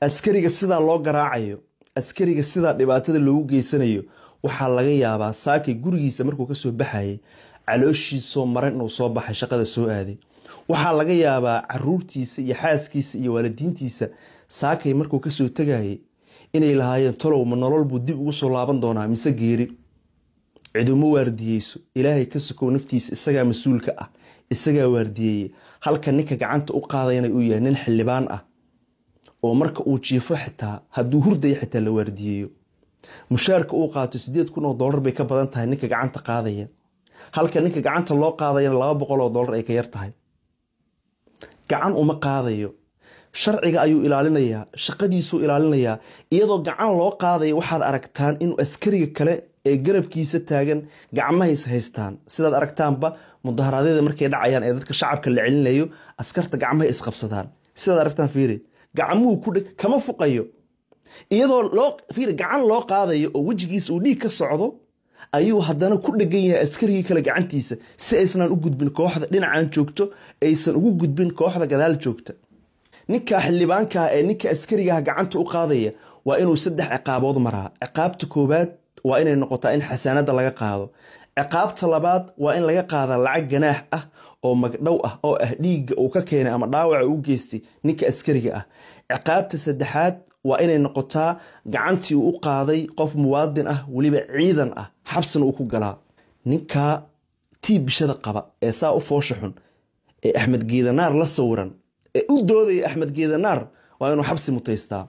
askariga sida loo garaacayo askariga sida dhibaatada loogu geysanayo waxaa laga yaabaa saakay gurigiisa markuu ka soo baxayay calooshiisoo maran inuu soo baxay shaqada soo aaday waxaa laga yaabaa caruurtiisa iyo xaaskiisa iyo waalidiintiisa saakay markuu ka soo tagayay inay lahaayeen tolow ma nolol buu dib ugu soo laaban doonaa mise geeri ciiduma waardiyeyso ilaahay ka sokow naftiisa isagaa mas-uulka ah isagaa waardiyeeye halka ninka gacanta u qaadayna uu yahay nin xildhibaan ah oo marka uu jiifo xitaa hadduu hurdaya xitaa la waardiyeeyo mushaarka uu qaato $8,000 bay ka badan tahay ninka gacanta qaadaya halka ninka gacanta loo qaadayana $200 ay ka yar tahay gacan uma qaadayo sharciga ayuu ilaalinayaa shaqadiisuu ilaalinayaa iyadoo gacan loo qaadaya waxaad aragtaan inuu askariga kale ee garabkiisa taagan gacmahays haystaan sidaad aragtaanba mudaharaadyada markay dhacayaan ee dadka shacabka la celinayo askarta gacmahay isqabsadaan sidaad aragtaan fiiri gacmuhu ku dhig kama fuqayo iyadoo fiiri gacan loo qaadayo oo wejigiisa uu dhiig ka socdo ayuu haddana ku dhegan yahay askarigii kale gacantiisa si aysan u gudbin kooxda dhinacan joogto aysan ugu gudbin kooxda gadaal joogta ninka xildhibaanka ee ninka askariga gacanta u qaadaya waa inuu 3 ciqaabood maraa ciqaabta koobaad waa inay noqotaa in xasaanada laga qaado ciqaabta labaad waa in laga qaada lacag ganaax ah oo magdhow ah oo ah dhiigga uu ka keenay ama dhaawaca uu geystay ninka askariga ah ciqaabta saddexaad waa inay noqotaa gacantii uu u qaaday qof muwaadin ah waliba ciidan ah xabsina uu ku galaa ninka tiibishada qaba ee saa u foosho xun ee Axmed Geedanaar la sawiran ee u doodaya Axmed Geedanaar waa inuu xabsi mutaystaa